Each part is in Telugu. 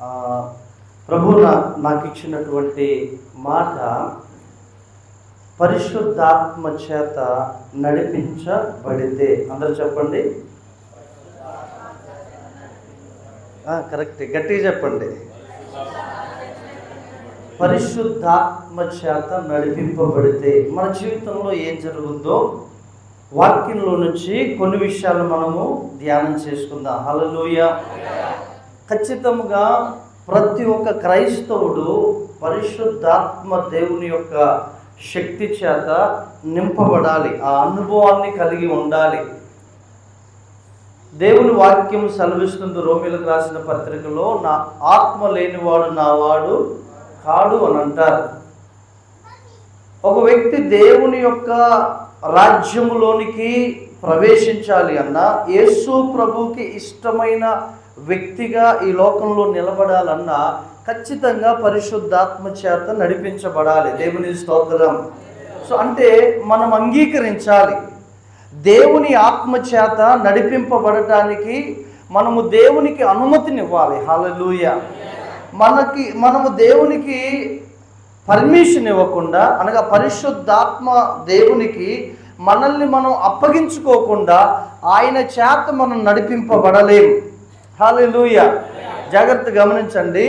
ఆ, ప్రభు నాకు ఇచ్చినటువంటి మాట, పరిశుద్ధాత్మ చేత నడిపించబడితే. అందరూ చెప్పండి. కరెక్ట్, గట్టిగా చెప్పండి. పరిశుద్ధాత్మ చేత నడిపింపబడితే మన జీవితంలో ఏం జరుగుతుందో వాక్యంలో నుంచి కొన్ని విషయాలు మనము ధ్యానం చేసుకుందాం. హల్లెలూయా. ఖచ్చితంగా ప్రతి ఒక్క క్రైస్తవుడు పరిశుద్ధాత్మ దేవుని యొక్క శక్తి చేత నింపబడాలి, ఆ అనుభవాన్ని కలిగి ఉండాలి. దేవుని వాక్యం సెలవిస్తుంది రోమీలకు రాసిన పత్రికలో, నా ఆత్మ లేనివాడు నా వాడు కాడు అని అంటారు. ఒక వ్యక్తి దేవుని యొక్క రాజ్యములోనికి ప్రవేశించాలి అన్నా, యేసు ప్రభువుకి ఇష్టమైన వ్యక్తిగా ఈ లోకంలో నిలబడాలన్నా ఖచ్చితంగా పరిశుద్ధాత్మ చేత నడిపించబడాలి. దేవుని స్తోత్రం. సో అంటే మనం అంగీకరించాలి, దేవుని ఆత్మ చేత నడిపింపబడటానికి మనము దేవునికి అనుమతినివ్వాలి. హల్లెలూయా. మనము దేవునికి పర్మిషన్ ఇవ్వకుండా, అనగా పరిశుద్ధాత్మ దేవునికి మనల్ని మనం అప్పగించుకోకుండా ఆయన చేత మనం నడిపింపబడలేము. హల్లెలూయా. జాగ్రత్త గమనించండి,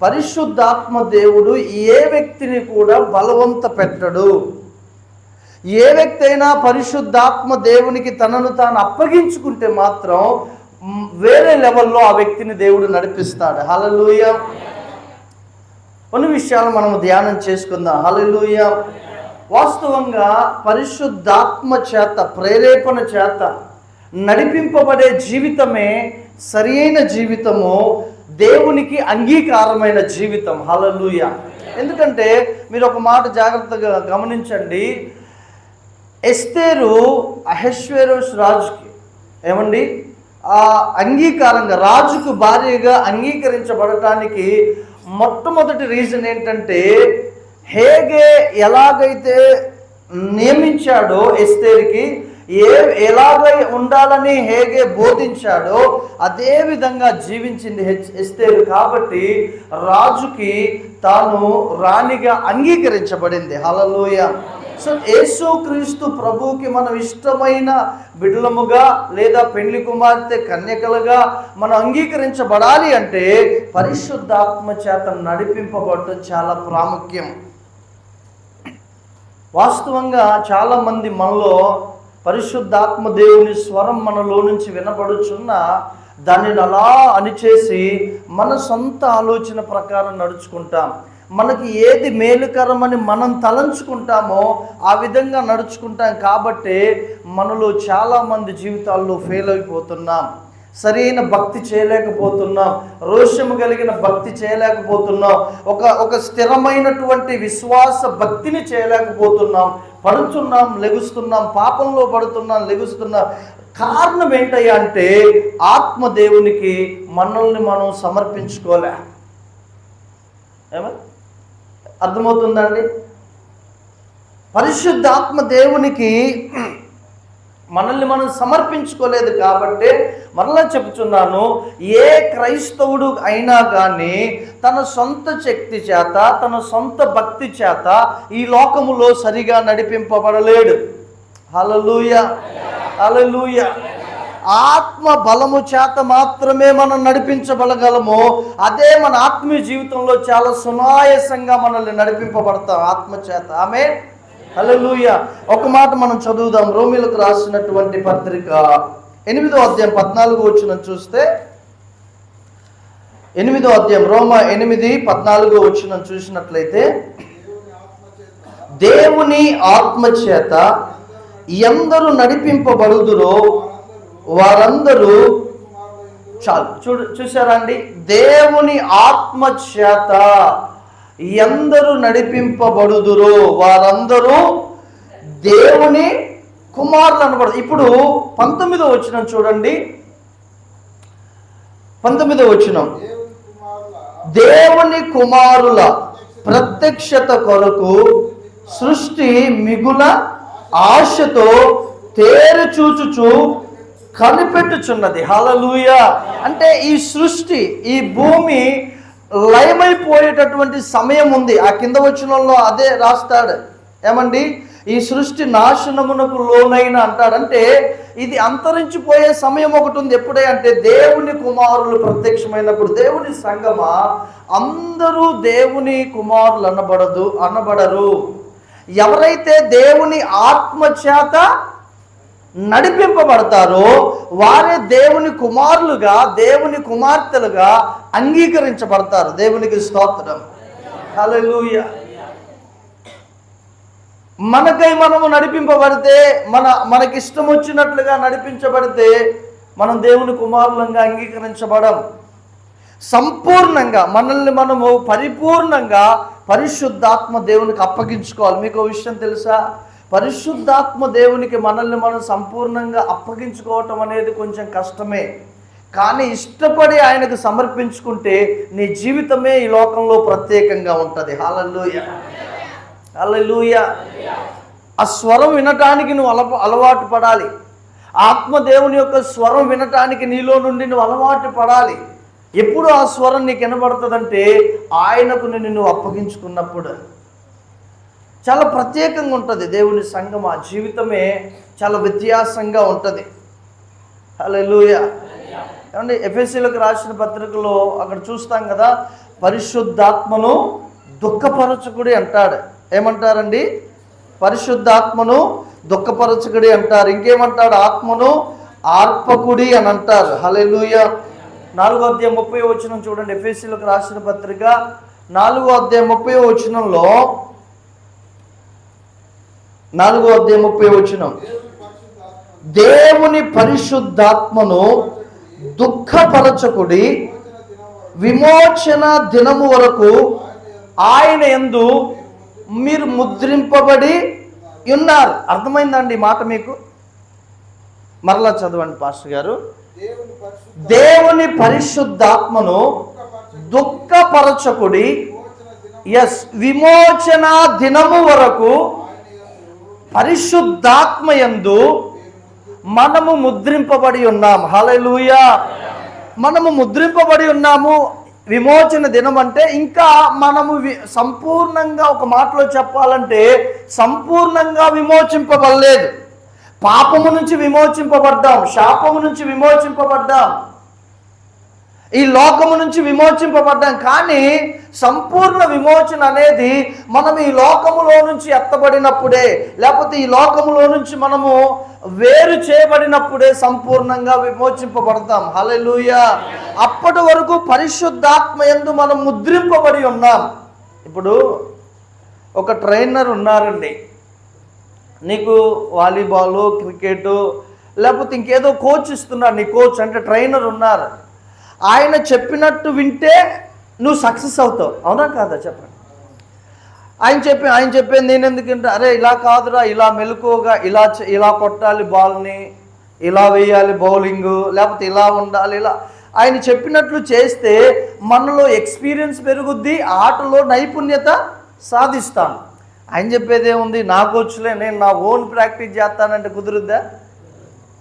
పరిశుద్ధాత్మ దేవుడు ఏ వ్యక్తిని కూడా బలవంత పెట్టడు. ఏ వ్యక్తి అయినా పరిశుద్ధాత్మ దేవునికి తనను తాను అప్పగించుకుంటే మాత్రం వేరే లెవెల్లో ఆ వ్యక్తిని దేవుడు నడిపిస్తాడు. హల్లెలూయా. కొన్ని విషయాలు మనం ధ్యానం చేసుకుందాం. హల్లెలూయా. వాస్తవంగా పరిశుద్ధాత్మ చేత, ప్రేరేపణ చేత నడిపింపబడే జీవితమే సరియైన జీవితము, దేవునికి అంగీకారమైన జీవితం. హల్లెలూయా. ఎందుకంటే మీరు ఒక మాట జాగ్రత్తగా గమనించండి. ఎస్తేరు అహష్వేరోష్ రాజుకి ఏమండి ఆ అంగీకారంగా, రాజుకు భార్యగా అంగీకరించబడటానికి మొట్టమొదటి రీజన్ ఏంటంటే, హేగే ఎలాగైతే నియమించాడో ఎస్తేరుకి, ఎలాగై ఉండాలని హేగే బోధించాడో అదే విధంగా జీవించింది ఎస్తేరు. కాబట్టి రాజుకి తాను రాణిగా అంగీకరించబడింది. హల్లెలూయా. సో యేసుక్రీస్తు ప్రభువుకి మనం ఇష్టమైన బిడ్డలముగా లేదా పెళ్లి కుమార్తె కన్యకలుగా మనం అంగీకరించబడాలి అంటే పరిశుద్ధాత్మ చేత నడిపింపబడటం చాలా ప్రాముఖ్యం. వాస్తవంగా చాలామంది మనలో పరిశుద్ధాత్మ దేవుని స్వరం మనలో నుంచి వినబడుచున్న దానిని అలా అణిచేసి మన సొంత ఆలోచన ప్రకారం నడుచుకుంటాం. మనకి ఏది మేలుకరమని మనం తలంచుకుంటామో ఆ విధంగా నడుచుకుంటాం. కాబట్టి మనలో చాలామంది జీవితాల్లో ఫెయిల్ అయిపోతున్నాం. సరైన భక్తి చేయలేకపోతున్నాం, రోషము కలిగిన భక్తి చేయలేకపోతున్నాం, ఒక స్థిరమైనటువంటి విశ్వాస భక్తిని చేయలేకపోతున్నాం. పడుతున్నాం, లెగుస్తున్నాం, పాపంలో పడుతున్నాం, లెగుస్తున్నాం. కారణం ఏంటయ్యా అంటే ఆత్మదేవునికి మనల్ని మనం సమర్పించుకోలే. ఏమన్నా అర్థమవుతుందండి? పరిశుద్ధాత్మ దేవునికి మనల్ని మనం సమర్పించుకోలేదు. కాబట్టి మరలా చెప్తున్నాను, ఏ క్రైస్తవుడు అయినా కానీ తన సొంత శక్తి చేత, తన సొంత భక్తి చేత ఈ లోకములో సరిగా నడిపింపబడలేడు. హల్లెలూయా. హల్లెలూయా. ఆత్మ బలము చేత మాత్రమే మనం నడిపించబడగలము. అదే మన ఆత్మీయ జీవితంలో చాలా సునాయాసంగా మనల్ని నడిపింపబడతాం ఆత్మ చేత. ఆమేన్. హల్లెలూయా. ఒక మాట మనం చదువుదాం. రోమీలకు రాసినటువంటి పత్రిక 8వ అధ్యాయం 14వ వచనం చూస్తే, 8వ అధ్యాయం రోమా 8:14వ వచనం చూసినట్లయితే, దేవుని ఆత్మ చేత ఎందరు నడిపింపబడుదురో వారందరూ, చాలు చూసారా అండి, దేవుని ఆత్మ చేత ఎందరు నడిపింపబడుదురో వారందరూ దేవుని కుమారులు అనబడు. ఇప్పుడు 19వ వచనం చూడండి. 19వ వచనం, దేవుని కుమారుల ప్రత్యక్షత కొరకు సృష్టి మిగుల ఆశతో తేరు చూచుచు కనిపెట్టుచున్నది. హల్లెలూయా. అంటే ఈ సృష్టి, ఈ భూమి లయమైపోయేటటువంటి సమయం ఉంది. ఆ కింద వచనంలో అదే రాస్తాడు. ఏమండి, ఈ సృష్టి నాశనమునకు లోనైన అంటాడంటే ఇది అంతరించిపోయే సమయం ఒకటి ఉంది. ఎప్పుడే అంటే దేవుని కుమారులు ప్రత్యక్షమైనప్పుడు. దేవుని సంగమా, అందరూ దేవుని కుమారులు అనబడరు. ఎవరైతే దేవుని ఆత్మ చేత నడిపింపబడతారో వారే దేవుని కుమారులుగా, దేవుని కుమార్తెలుగా అంగీకరించబడతారు. దేవునికి స్తోత్రం, హల్లెలూయా. మనకై మనము నడిపింపబడితే, మనకిష్టం వచ్చినట్లుగా నడిపించబడితే మనం దేవుని కుమారులంగా అంగీకరించబడం. సంపూర్ణంగా మనల్ని మనము పరిపూర్ణంగా పరిశుద్ధాత్మ దేవునికి అప్పగించుకోవాలి. మీకు విషయం తెలుసా? పరిశుద్ధాత్మ దేవునికి మనల్ని మనం సంపూర్ణంగా అప్పగించుకోవటం అనేది కొంచెం కష్టమే. కానీ ఇష్టపడి ఆయనకు సమర్పించుకుంటే నీ జీవితమే ఈ లోకంలో ప్రత్యేకంగా ఉంటుంది. హల్లెలూయా, హల్లెలూయా. ఆ స్వరం వినటానికి నువ్వు అలవాటు పడాలి. ఆత్మదేవుని యొక్క స్వరం వినటానికి నీలో నుండి నువ్వు అలవాటు పడాలి. ఎప్పుడు ఆ స్వరం నీకు వినబడుతుందంటే ఆయనకు నువ్వు అప్పగించుకున్నప్పుడు. చాలా ప్రత్యేకంగా ఉంటుంది దేవుని సంఘం. ఆ జీవితమే చాలా వ్యత్యాసంగా ఉంటుంది. హల్లెలూయా. ఏమంటే ఎఫెసీయులకు రాసిన పత్రికలో అక్కడ చూస్తాం కదా, పరిశుద్ధాత్మను దుఃఖపరచకుడి అంటాడు. ఏమంటారండి? పరిశుద్ధాత్మను దుఃఖపరచకుడి అంటారు. ఇంకేమంటాడు? ఆత్మను ఆర్పకుడి అని అంటారు. హల్లెలూయా. 4వ అధ్యాయం 30వ వచనం చూడండి. ఎఫెసీయులకు రాసిన పత్రిక 4వ అధ్యాయం 30వ వచనంలో, 4వ అధ్యాయం 30వ వచనం, దేవుని పరిశుద్ధాత్మను దుఃఖపరచకుడి, విమోచన దినము వరకు ఆయన యందు మీరు ముద్రింపబడి ఉన్నారు. అర్థమైందండి ఈ మాట మీకు? మరలా చదవండి పాస్టర్ గారు. దేవుని పరిశుద్ధాత్మను దుఃఖపరచకుడి, విమోచన దినము వరకు పరిశుద్ధాత్మ యందు మనము ముద్రింపబడి ఉన్నాము. హల్లెలూయా. మనము ముద్రింపబడి ఉన్నాము. విమోచన దినం అంటే ఇంకా మనము సంపూర్ణంగా, ఒక మాటలో చెప్పాలంటే సంపూర్ణంగా విమోచింపబడలేదు. పాపము నుంచి విమోచింపబడ్డాం, శాపము నుంచి విమోచింపబడ్డాం, ఈ లోకము నుంచి విమోచింపబడ్డాం. కానీ సంపూర్ణ విమోచన అనేది మనం ఈ లోకములో నుంచి ఎత్తబడినప్పుడే, లేకపోతే ఈ లోకములో నుంచి మనము వేరు చేయబడినప్పుడే సంపూర్ణంగా విమోచింపబడతాం. హల్లెలూయా. అప్పటి వరకు పరిశుద్ధాత్మ యందు మనం ముద్రింపబడి ఉన్నాం. ఇప్పుడు ఒక ట్రైనర్ ఉన్నారండి, నీకు వాలీబాలు, క్రికెట్, లేకపోతే ఇంకేదో కోచ్ ఇస్తున్నాడు. నీ కోచ్ అంటే ట్రైనర్ ఉన్నారు. ఆయన చెప్పినట్టు వింటే నువ్వు సక్సెస్ అవుతావు. అవునా కాదా? చెప్పండి. ఆయన చెప్పేది నేను ఎందుకంటే, అరే ఇలా కాదురా, ఇలా మెలకువగా ఇలా కొట్టాలి బాల్ని, ఇలా వేయాలి బౌలింగు, లేకపోతే ఇలా ఉండాలి, ఇలా ఆయన చెప్పినట్లు చేస్తే మనలో ఎక్స్పీరియన్స్ పెరుగుద్ది, ఆటలో నైపుణ్యత సాధిస్తాను. ఆయన చెప్పేది ఏముంది? నా కోచ్లే, నేను నా ఓన్ ప్రాక్టీస్ చేస్తానంటే కుదురుద్దా?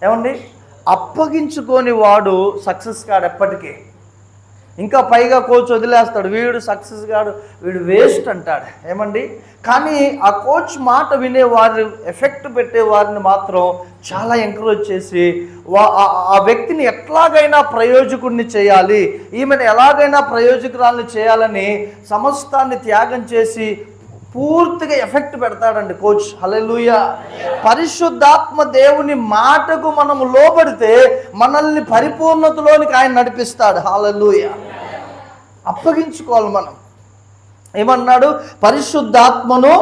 ఏమండి? అప్పగించుకొని వాడు సక్సెస్ కాడు ఎప్పటికీ. ఇంకా పైగా కోచ్ వదిలేస్తాడు, వీడు సక్సెస్ కాడు, వీడు వేస్ట్ అంటాడు. ఏమండి? కానీ ఆ కోచ్ మాట వినే వారి, ఎఫెక్ట్ పెట్టే వారిని మాత్రం చాలా ఎంకరేజ్ చేసి ఆ వ్యక్తిని ఎట్లాగైనా ప్రయోజకుడిని చేయాలి, ఈమెను ఎలాగైనా ప్రయోజకురాలని చేయాలని సమస్తాన్ని త్యాగం చేసి పూర్తిగా ఎఫెక్ట్ పెడతాడండి కోచ్. హల్లెలూయా. పరిశుద్ధాత్మ దేవుని మాటకు మనము లోబడితే మనల్ని పరిపూర్ణతలోనికి ఆయన నడిపిస్తాడు. హల్లెలూయా. అప్పగించుకోవాలి మనం. ఏమన్నాడు? పరిశుద్ధాత్మను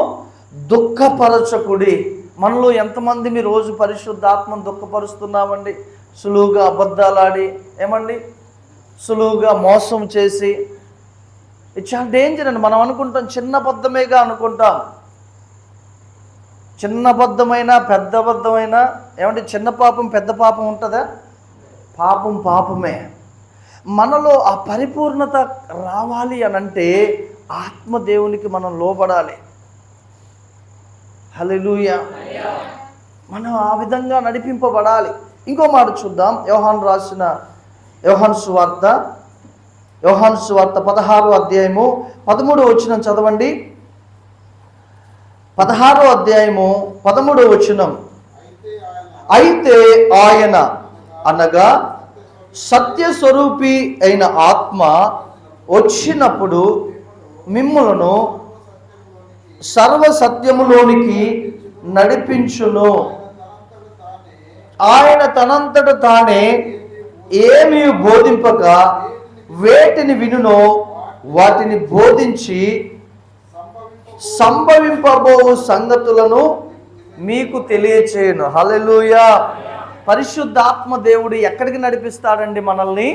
దుఃఖపరచకుడి. మనలో ఎంతమంది మీ రోజు పరిశుద్ధాత్మను దుఃఖపరుస్తున్నామండి? సులువుగా అబద్ధాలాడి, ఏమండి, సులువుగా మోసం చేసి. ఇది చాలా డేంజర్ అండి. మనం అనుకుంటాం చిన్న అబద్ధమేగా అనుకుంటాం. చిన్న అబద్ధమైనా పెద్ద అబద్ధమైనా, ఏమంటే చిన్న పాపం పెద్ద పాపం ఉంటుందా? పాపం పాపమే. మనలో ఆ పరిపూర్ణత రావాలి అని అంటే ఆత్మదేవునికి మనం లోబడాలి. హల్లెలూయా. మనం ఆ విధంగా నడిపింపబడాలి. ఇంకో మాట చూద్దాం. యోహాను సువార్త యోహాను సువార్త 16వ అధ్యాయము 13వ వచనం చదవండి. 16వ అధ్యాయము 13వ వచనం. అయితే ఆయన అనగా సత్యస్వరూపి అయిన ఆత్మ వచ్చినప్పుడు మిమ్ములను సర్వసత్యములోనికి నడిపించును. ఆయన తనంతట తానే ఏమీ బోధింపక వేటిని వినునో వాటిని బోధించి సంభవింపబో సంగతులను మీకు తెలియచేయను. హల్లెలూయా. పరిశుద్ధాత్మ దేవుడు ఎక్కడికి నడిపిస్తాడండి మనల్ని?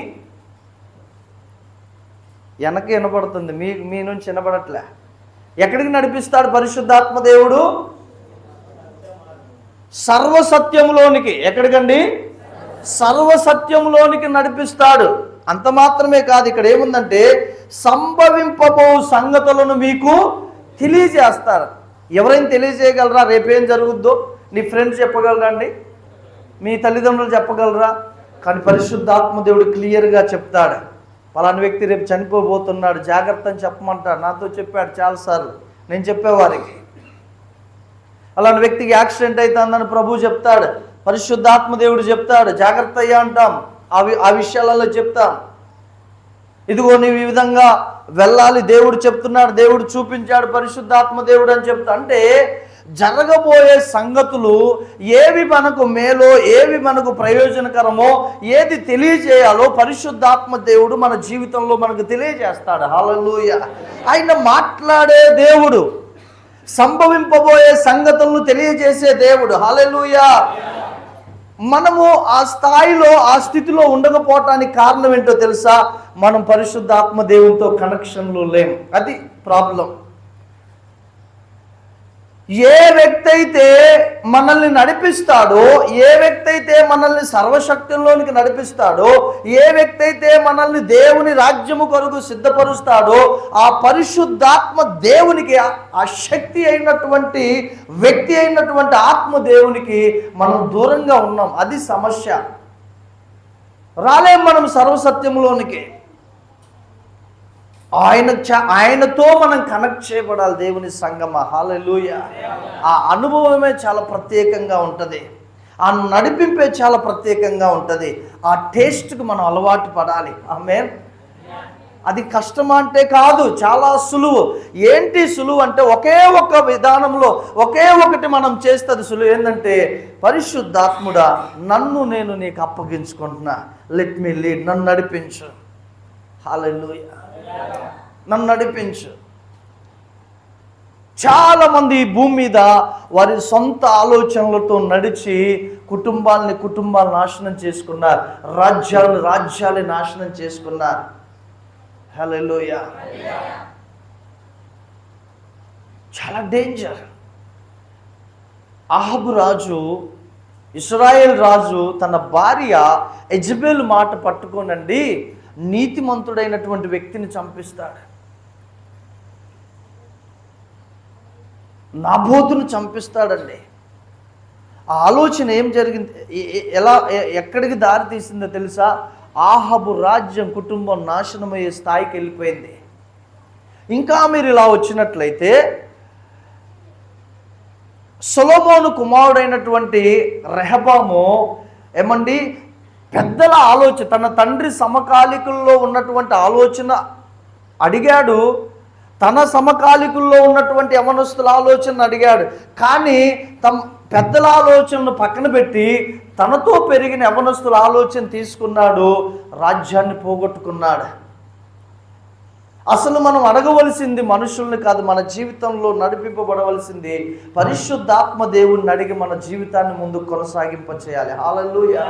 వెనక వినపడుతుంది, మీ నుంచి వినపడట్లే. ఎక్కడికి నడిపిస్తాడు పరిశుద్ధాత్మ దేవుడు? సర్వసత్యములోనికి. ఎక్కడికండి? సర్వసత్యములోనికి నడిపిస్తాడు. అంత మాత్రమే కాదు, ఇక్కడ ఏముందంటే సంభవింపబో సంగతులను మీకు తెలియజేస్తారు. ఎవరైనా తెలియజేయగలరా రేపేం జరుగుద్దో? నీ ఫ్రెండ్స్ చెప్పగలరండి? మీ తల్లిదండ్రులు చెప్పగలరా? కానీ పరిశుద్ధాత్మ దేవుడు క్లియర్గా చెప్తాడు. పలానా వ్యక్తి రేపు చనిపోబోతున్నాడు, జాగ్రత్త అని చెప్పమంటాడు. నాతో చెప్పాడు చాలాసార్లు, నేను చెప్పేవారికి. అలాంటి వ్యక్తికి యాక్సిడెంట్ అవుతుందని ప్రభు చెప్తాడు, పరిశుద్ధాత్మ దేవుడు చెప్తాడు, జాగ్రత్త అయ్యా అంటాం. ఆ విషయాలలో చెప్తాం. ఇదిగో నీవు ఈ విధంగా వెళ్ళాలి, దేవుడు చెప్తున్నాడు, దేవుడు చూపించాడు, పరిశుద్ధాత్మ దేవుడు అని చెప్తా. అంటే జరగబోయే సంగతులు ఏవి మనకు మేలో, ఏవి మనకు ప్రయోజనకరమో, ఏది తెలియజేయాలో పరిశుద్ధాత్మ దేవుడు మన జీవితంలో మనకు తెలియజేస్తాడు. హల్లెలూయా. ఆయన మాట్లాడే దేవుడు, సంభవింపబోయే సంగతులను తెలియజేసే దేవుడు. హల్లెలూయా. మనము ఆ స్థాయిలో, ఆ స్థితిలో ఉండకపోవటానికి కారణం ఏంటో తెలుసా? మనం పరిశుద్ధాత్మ దేవునితో కనెక్షన్లో లేం. అది ప్రాబ్లం. ఏ వ్యక్తి అయితే మనల్ని నడిపిస్తాడో, ఏ వ్యక్తి అయితే మనల్ని సర్వశక్తుల్లోనికి నడిపిస్తాడో, ఏ వ్యక్తి అయితే మనల్ని దేవుని రాజ్యము కొరకు సిద్ధపరుస్తాడో, ఆ పరిశుద్ధాత్మ దేవునికి, ఆ శక్తి అయినటువంటి వ్యక్తి అయినటువంటి ఆత్మ దేవునికి మనం దూరంగా ఉన్నాం. అది సమస్య. రాలేం మనం సర్వసత్యంలోనికి. ఆయనతో మనం కనెక్ట్ చేయబడాలి. దేవుని సంగమా. హల్లెలూయా. ఆ అనుభవమే చాలా ప్రత్యేకంగా ఉంటుంది. ఆ నడిపింపే చాలా ప్రత్యేకంగా ఉంటుంది. ఆ టేస్ట్కి మనం అలవాటు పడాలి. ఆమేన్. అది కష్టం అంటే కాదు, చాలా సులువు. ఏంటి సులువు అంటే ఒకే ఒక్క విధానంలో ఒకే ఒకటి మనం చేస్తుంది సులువు. ఏంటంటే పరిశుద్ధాత్ముడా నేను నీకు అప్పగించుకుంటున్నా, లెట్ మీ లీడ్, నన్ను నడిపించు. హల్లెలూయా. నన్ను నడిపించు. చాలామంది ఈ భూమి మీద వారి సొంత ఆలోచనలతో నడిచి కుటుంబాలను నాశనం చేసుకున్నారు, రాజ్యాలు నాశనం చేసుకున్నారు. హల్లెలూయా. చాలా డేంజర్. అహాబు రాజు, ఇశ్రాయేల్ రాజు తన భార్య యెజబెల్ మాట పట్టుకోనండి నీతిమంతుడైనటువంటి వ్యక్తిని చంపిస్తాడు. నాబోతును చంపిస్తాడండి. ఆ ఆలోచన ఏం జరిగింది, ఎక్కడికి దారి తీసిందో తెలుసా? అహాబు రాజ్యం, కుటుంబం నాశనమయ్యే స్థాయికి వెళ్ళిపోయింది. ఇంకా మీరు ఇలా వచ్చినట్లయితే సొలొమోను కుమారుడైనటువంటి రెహబాము ఏమండి పెద్దల ఆలోచన, తన తండ్రి సమకాలికుల్లో ఉన్నటువంటి ఆలోచన అడిగాడు, తన సమకాలికుల్లో ఉన్నటువంటి యవనస్తుల ఆలోచన అడిగాడు. కానీ పెద్దల ఆలోచనను పక్కన పెట్టి తనతో పెరిగిన యవనస్తుల ఆలోచన తీసుకున్నాడు, రాజ్యాన్ని పోగొట్టుకున్నాడు. అసలు మనం అడగవలసింది మనుషుల్ని కాదు, మన జీవితంలో నడిపింపబడవలసింది పరిశుద్ధాత్మ దేవుణ్ణి అడిగి మన జీవితాన్ని ముందుకు కొనసాగింప చేయాలి. హల్లెలూయా.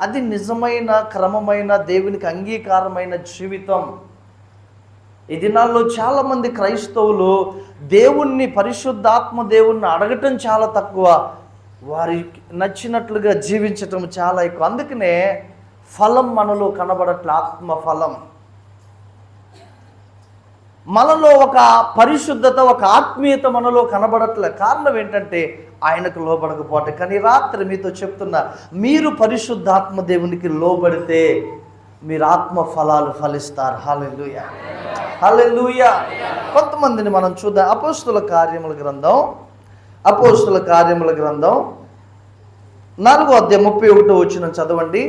అది నిజమైన, క్రమమైన, దేవునికి అంగీకారమైన జీవితం. ఈ దినాల్లో చాలామంది క్రైస్తవులు దేవుణ్ణి, పరిశుద్ధాత్మ దేవుణ్ణి అడగటం చాలా తక్కువ, వారికి నచ్చినట్లుగా జీవించటం చాలా ఎక్కువ. అందుకనే ఫలం మనలో కనబడట్లే. ఆత్మ ఫలం మనలో ఒక పరిశుద్ధత, ఒక ఆత్మీయత మనలో కనబడట్లే. కారణం ఏంటంటే ఆయనకు లోబడకపోవటం. కానీ రాత్రి మీతో చెప్తున్నా, మీరు పరిశుద్ధాత్మ దేవునికి లోబడితే మీరు ఆత్మ ఫలాలు ఫలిస్తారు. హల్లెలూయా, హల్లెలూయా. కొంతమందిని మనం చూద్దాం. అపోస్తుల కార్యముల గ్రంథం 4వ అధ్యాయం 31వ వచనం చదవండి.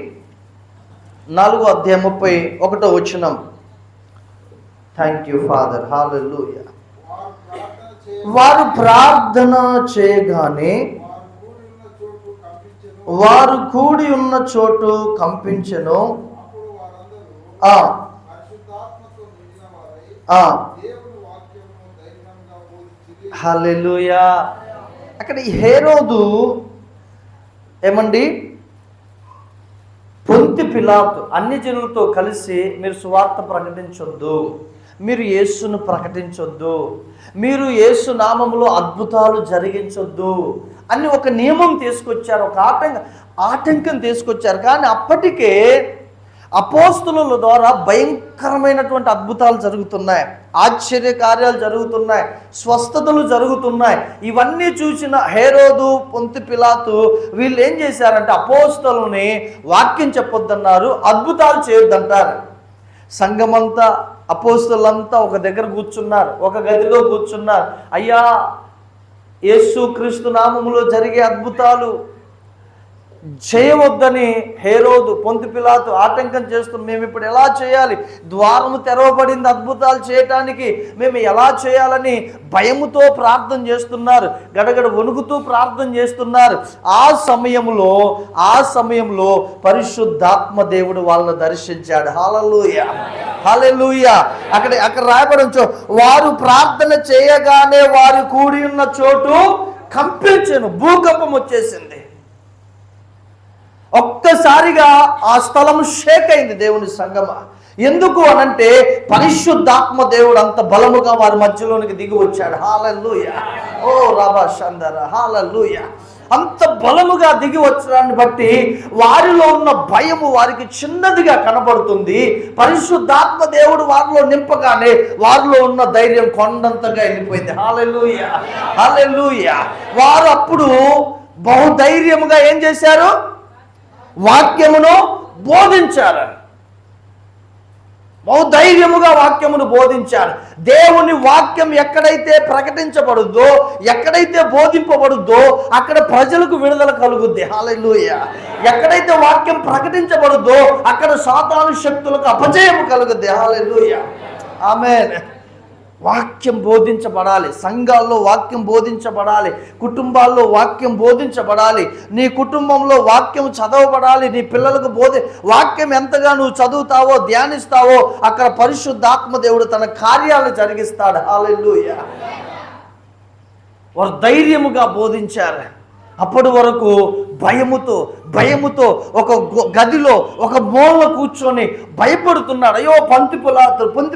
4వ అధ్యాయం 31వ వచనం. Thank you father. హల్లెలూయా. వారు ప్రార్థన చేయగానే వారు కూడి ఉన్న చోటు కంపించెను. హల్లెలూయా. అక్కడ హేరోదు ఏమండి, పొంతి పిలాతు అన్ని జనులతో కలిసి మీరు సువార్త ప్రకటించొద్దు, మీరు యేసును ప్రకటించొద్దు, మీరు యేసు నామములో అద్భుతాలు జరిగించొద్దు అని ఒక నియమం తీసుకొచ్చారు, ఒక ఆటంకం తీసుకొచ్చారు. కానీ అప్పటికే అపోస్తుల ద్వారా భయంకరమైనటువంటి అద్భుతాలు జరుగుతున్నాయి, ఆశ్చర్య కార్యాలు జరుగుతున్నాయి, స్వస్థతలు జరుగుతున్నాయి. ఇవన్నీ చూసిన హేరోదు, పొంతి పిలాతు వీళ్ళు ఏం చేశారంటే అపోస్తులని వాక్యం చెప్పొద్దన్నారు, అద్భుతాలు చేయొద్దంటారు. సంఘమంతా అపోస్తులంతా ఒక దగ్గర కూర్చున్నారు, ఒక గదిలో కూర్చున్నారు. అయ్యా, యేసు క్రీస్తు నామములో జరిగే అద్భుతాలు చేయవద్దని హేరోదు, పొంతి పిలాతు ఆటంకం చేస్తున్నాం. మేము ఇప్పుడు ఎలా చేయాలి? ద్వారము తెరవబడింది అద్భుతాలు చేయటానికి, మేము ఎలా చేయాలని భయముతో ప్రార్థన చేస్తున్నారు, గడగడ వణుకుతూ ప్రార్థన చేస్తున్నారు. ఆ సమయంలో పరిశుద్ధాత్మ దేవుడు వాళ్ళను దర్శించాడు. హల్లెలూయా, హల్లెలూయా. అక్కడ రాయబడించు, వారు ప్రార్థన చేయగానే వారు కూడి ఉన్న చోటు కంపించెను, భూకంపం వచ్చేసింది. ఒక్కసారిగా ఆ స్థలం షేక్ అయింది. దేవుని సంగమా, ఎందుకు అనంటే పరిశుద్ధాత్మ దేవుడు అంత బలముగా వారి మధ్యలోనికి దిగి వచ్చాడు. హల్లెలూయా. ఓ రాబా షందర, హల్లెలూయా. అంత బలముగా దిగి వచ్చడాన్ని బట్టి వారిలో ఉన్న భయము వారికి చిన్నదిగా కనబడుతుంది. పరిశుద్ధాత్మ దేవుడు వారిలో నింపగానే వారిలో ఉన్న ధైర్యం కొండంతగా వెళ్ళిపోయింది. హల్లెలూయా, హల్లెలూయా. వారు అప్పుడు బహుధైర్యముగా ఏం చేశారు? వాక్యమును బోధించారు, బహుధైర్యముగా వాక్యమును బోధించారు. దేవుని వాక్యం ఎక్కడైతే ప్రకటించబడుద్దో, ఎక్కడైతే బోధింపబడుద్దో అక్కడ ప్రజలకు విడుదల కలుగుద్ది. హల్లెలూయా. ఎక్కడైతే వాక్యం ప్రకటించబడుద్దో అక్కడ సాతాను శక్తులకు అపజయము కలుగుద్ది. హల్లెలూయా, ఆమేన్. వాక్యం బోధించబడాలి, సంఘాల్లో వాక్యం బోధించబడాలి, కుటుంబాల్లో వాక్యం బోధించబడాలి, నీ కుటుంబంలో వాక్యం చదవబడాలి, నీ పిల్లలకు వాక్యం ఎంతగా నువ్వు చదువుతావో ధ్యానిస్తావో అక్కడ పరిశుద్ధాత్మ దేవుడు తన కార్యాలను జరిగిస్తాడు. హల్లెలూయా. వారు ధైర్యముగా బోధించారు. అప్పటి వరకు భయముతో ఒక గదిలో ఒక మూల కూర్చొని భయపడుతున్నాడు. అయ్యో, పొంతి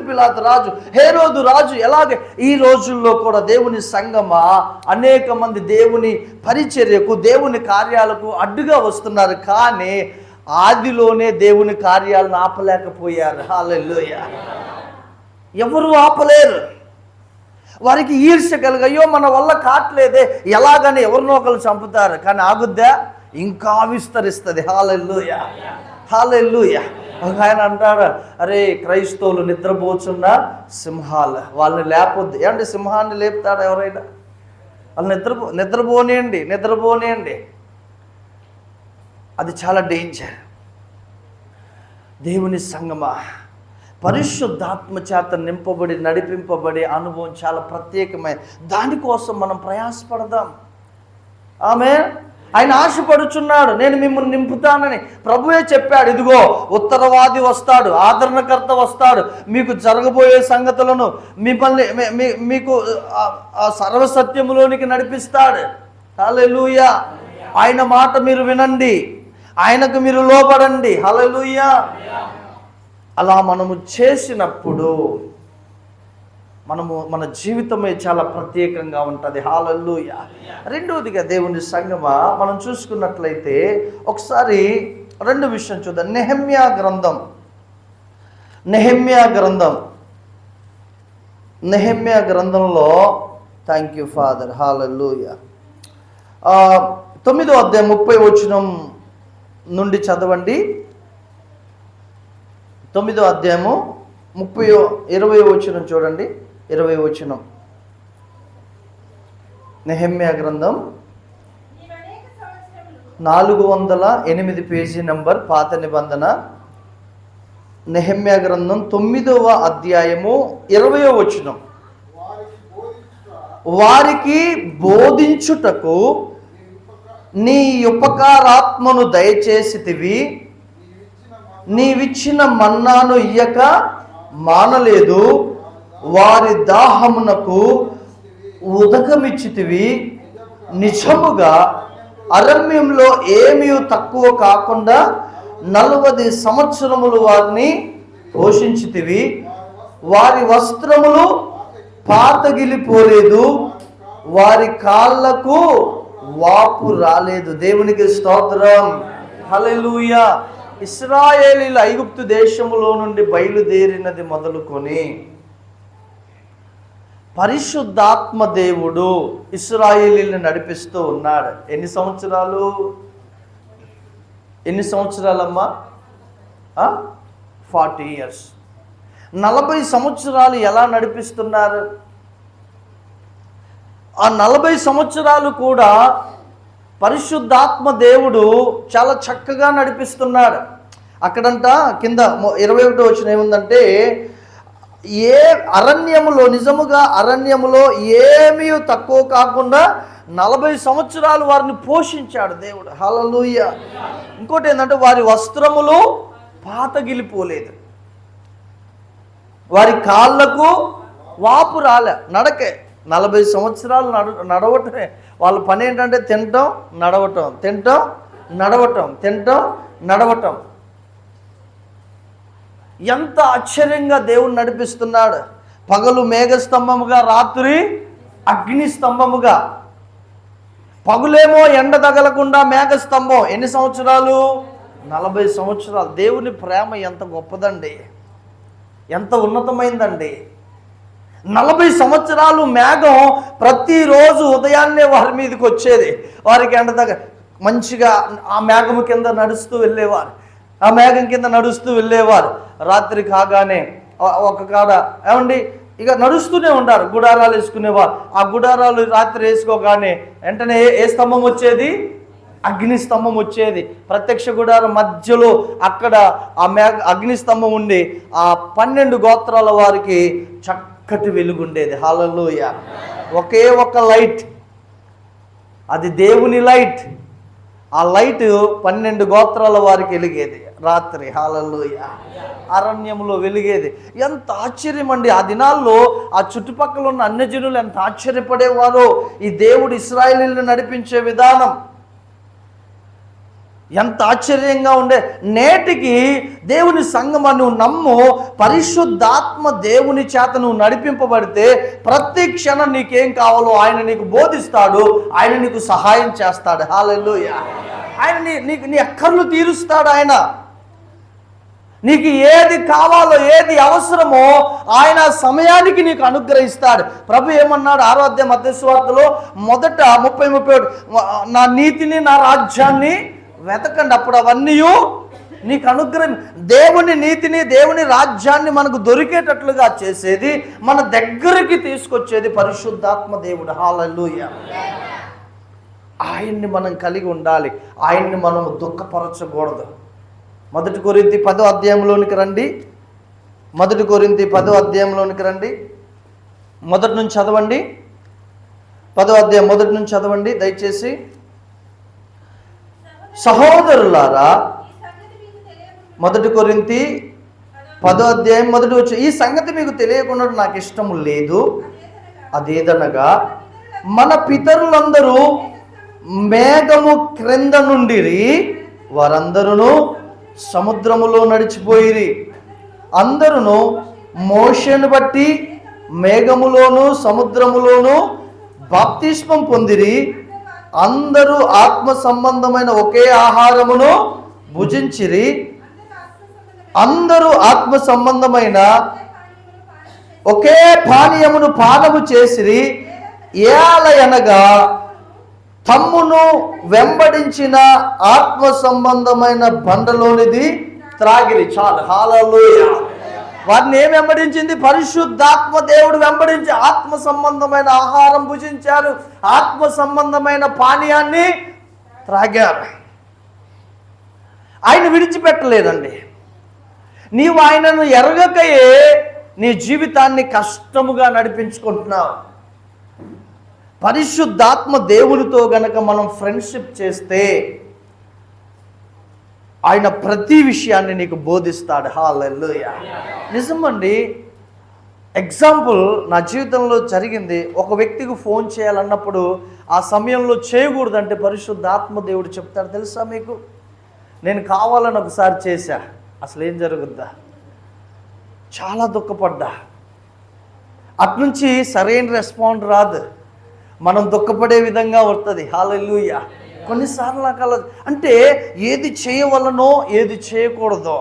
పిలాతు రాజు, హేరోదు రాజు. ఎలాగే ఈ రోజుల్లో కూడా దేవుని సంగమా అనేక మంది దేవుని పరిచర్యకు, దేవుని కార్యాలకు అడ్డుగా వస్తున్నారు. కానీ ఆదిలోనే దేవుని కార్యాలను ఆపలేకపోయారు. హల్లెలూయా. ఎవరు ఆపలేరు. వారికి ఈర్ష్య కలిగి, అయ్యో మన వల్ల కాట్లేదే, ఎలాగని ఎవరినో ఒకరు చంపుతారు. కానీ ఆగుద్దా? ఇంకా విస్తరిస్తుంది. హల్లెలూయా, హల్లెలూయా. ఒక ఆయన అంటాడు, అరే క్రైస్తవులు నిద్రపోచున్న సింహాలు, వాళ్ళని లేపొద్దు. ఏమంటే సింహాన్ని లేపుతాడు ఎవరైనా? వాళ్ళు నిద్రపోనియండి. అది చాలా డేంజర్. దేవుని సంగమా, పరిశుద్ధాత్మ చేత నింపబడి నడిపింపబడే అనుభవం చాలా ప్రత్యేకమైన. దానికోసం మనం ప్రయాసపడదాం. ఆమేన్. ఆయన ఆశపడుచున్నాడు, నేను మిమ్మల్ని నింపుతానని ప్రభువే చెప్పాడు. ఇదిగో ఉత్తరవాది వస్తాడు, ఆదరణకర్త వస్తాడు, మీకు జరగబోయే సంగతులను మీకు సర్వసత్యములోనికి నడిపిస్తాడు. హల్లెలూయా. ఆయన మాట మీరు వినండి, ఆయనకు మీరు లోబడండి. హల్లెలూయా. అలా మనము చేసినప్పుడు మన జీవితమే చాలా ప్రత్యేకంగా ఉంటుంది. హల్లెలూయా. రెండవదిగా దేవుని సంగమా, మనం చూసుకున్నట్లయితే ఒకసారి రెండు విషయం చూద్దాం. నెహెమ్యా గ్రంథంలో థ్యాంక్ యూ ఫాదర్. హల్లెలూయా. 9వ అధ్యాయం 30వ వచనం నుండి చదవండి. 9వ అధ్యాయము 20వ వచనం చూడండి. 20వ వచనం, నెహెమ్యా గ్రంథం 408 పేజీ నంబర్, పాత నిబంధన. నెహెమ్యా గ్రంథం 9వ అధ్యాయము 20వ వచనం. వారికి బోధించుటకు నీ ఉపకారాత్మను దయచేసితివి, నీవిచ్చిన మన్నాను ఇయ్యక మానలేదు, వారి దాహమునకు ఉదకమిచ్చితివి. నిజముగా అరణ్యంలో ఏమీ తక్కువ కాకుండా 40 సంవత్సరములు వారిని పోషించితివి. వారి వస్త్రములు పాతగిలిపోలేదు, వారి కాళ్ళకు వాపు రాలేదు. దేవునికి స్తోత్రం, హల్లెలూయా. ఇశ్రాయేలీయులు ఐగుప్తు దేశములో నుండి బయలుదేరినది మొదలుకొని పరిశుద్ధాత్మ దేవుడు ఇశ్రాయేలీయులను నడిపిస్తూ ఉన్నాడు. ఎన్ని సంవత్సరాలమ్మా? 40 years. 40 సంవత్సరాలు ఎలా నడిపిస్తున్నారు? ఆ 40 సంవత్సరాలు కూడా పరిశుద్ధాత్మ దేవుడు చాలా చక్కగా నడిపిస్తున్నాడు. అక్కడంట కింద 21వ వచనం ఏముందంటే, ఏ అరణ్యములో, నిజముగా అరణ్యములో ఏమీ తక్కువ కాకుండా 40 సంవత్సరాలు వారిని పోషించాడు దేవుడు. హల్లెలూయా. ఇంకోటి ఏంటంటే, వారి వస్త్రములు పాతగిలిపోలేదు, వారి కాళ్ళకు వాపు రాలే. నడకే 40 సంవత్సరాలు నడవటమే వాళ్ళ పని. ఏంటంటే తినటం, నడవటం, తినటం, నడవటం, తినటం, నడవటం. ఎంత ఆశ్చర్యంగా దేవుడు నడిపిస్తున్నాడు. పగలు మేఘస్తంభముగా, రాత్రి అగ్ని స్తంభముగా. పగులేమో ఎండ తగలకుండా మేఘస్తంభం. ఎన్ని సంవత్సరాలు? 40 సంవత్సరాలు. దేవుని ప్రేమ ఎంత గొప్పదండి, ఎంత ఉన్నతమైందండి. 40 సంవత్సరాలు మేఘం ప్రతిరోజు ఉదయాన్నే వారి మీదకి వచ్చేది. వారికి ఎండ దగ్గర మంచిగా ఆ మేఘము కింద నడుస్తూ వెళ్ళేవారు, ఆ మేఘం కింద నడుస్తూ వెళ్ళేవారు. రాత్రి కాగానే ఒక కాడ ఏమండి ఇక నడుస్తూనే ఉంటారు, గుడారాలు వేసుకునేవారు. ఆ గుడారాలు రాత్రి వేసుకోగానే వెంటనే ఏ స్తంభం వచ్చేది? అగ్ని స్తంభం వచ్చేది. ప్రత్యక్ష గుడారం మధ్యలో అక్కడ ఆ అగ్ని స్తంభం ఉండి ఆ 12 గోత్రాల వారికి చక్కటి వెలుగుండేది. హల్లెలూయా. ఒకే ఒక లైట్, అది దేవుని లైట్. ఆ లైట్ 12 గోత్రాల వారికి వెలిగేది రాత్రి. హల్లెలూయా. అరణ్యంలో వెలిగేది. ఎంత ఆశ్చర్యం అండి. ఆ దినాల్లో ఆ చుట్టుపక్కల ఉన్న అన్యజనులు ఎంత ఆశ్చర్యపడేవారో ఈ దేవుడు ఇశ్రాయేలీయులను నడిపించే విధానం. ఎంత ఆశ్చర్యంగా ఉండే. నేటికి దేవుని సంగమా, నువ్వు నమ్ము, పరిశుద్ధాత్మ దేవుని చేత నువ్వు నడిపింపబడితే ప్రతి క్షణం నీకేం కావాలో ఆయన నీకు బోధిస్తాడు, ఆయన నీకు సహాయం చేస్తాడు. హల్లెలూయా. ఆయన నీ అక్కర్లు తీరుస్తాడు. ఆయన నీకు ఏది కావాలో, ఏది అవసరమో ఆయన సమయానికి నీకు అనుగ్రహిస్తాడు. ప్రభు ఏమన్నాడు 6వ అధ్యాయం మత్తయి సువార్తలో మొదట 30-31, నా నీతిని, నా రాజ్యాన్ని వెతకండి, అప్పుడు అవన్నీ నీకు అనుగ్రహం. దేవుని నీతిని, దేవుని రాజ్యాన్ని మనకు దొరికేటట్లుగా చేసేది, మన దగ్గరికి తీసుకొచ్చేది పరిశుద్ధాత్మ దేవుడు. హల్లెలూయా. ఆయన్ని మనం కలిగి ఉండాలి, ఆయన్ని మనం దుఃఖపరచకూడదు. 1 కొరింథీ 10వ అధ్యాయంలోనికి రండి. 1 కొరింథీ 10వ అధ్యాయంలోనికి రండి. మొదటి నుంచి చదవండి. 10వ అధ్యాయం మొదటి నుంచి చదవండి దయచేసి. సహోదరులారా, 1 కొరింథీ 10వ అధ్యాయం మొదటి వచ్చి, ఈ సంగతి మీకు తెలియకుండా నాకు ఇష్టము లేదు. అదేదనగా మన పితరులందరూ మేఘము క్రింద నుండిరి, వారందరూ సముద్రములో నడిచిపోయిరి. అందరూ మోషేను బట్టి మేఘములోను సముద్రములోను బాప్తిస్మం పొందిరి. అందరూ ఆత్మ సంబంధమైన ఒకే ఆహారమును భుజించిరి. అందరూ ఆత్మ సంబంధమైన ఒకే పానీయమును పానము చేసిరి. ఏలయనగా తమ్మును వెంబడించిన ఆత్మ సంబంధమైన బండలోనిది త్రాగిరి. చాలు, హల్లెలూయా. వారిని ఏం వెంబడించింది? పరిశుద్ధాత్మ దేవుడు వెంబడించి ఆత్మ సంబంధమైన ఆహారం భుజించారు, ఆత్మ సంబంధమైన పానీయాన్ని త్రాగారు. ఆయన విడిచిపెట్టలేదండి. నీవు ఆయనను ఎరగకయే నీ జీవితాన్ని కష్టముగా నడిపించుకుంటున్నావు. పరిశుద్ధాత్మ దేవునితో గనక మనం ఫ్రెండ్షిప్ చేస్తే ఆయన ప్రతి విషయాన్ని నీకు బోధిస్తాడు. హల్లెలూయా. నిజమండి. ఎగ్జాంపుల్ నా జీవితంలో జరిగింది. ఒక వ్యక్తికి ఫోన్ చేయాలన్నప్పుడు ఆ సమయంలో చేయకూడదంటే పరిశుద్ధాత్మ దేవుడు చెప్తాడు. తెలుసా మీకు? నేను కావాలని ఒకసారి చేశా, అసలు ఏం జరుగుద్దా? చాలా దుఃఖపడ్డా. అట్నుంచి సరైన రెస్పాండ్ రాదు, మనం దుఃఖపడే విధంగా వస్తుంది. హల్లెలూయా. కొన్నిసార్లు నాకు అలా, అంటే ఏది చేయవలనో ఏది చేయకూడదో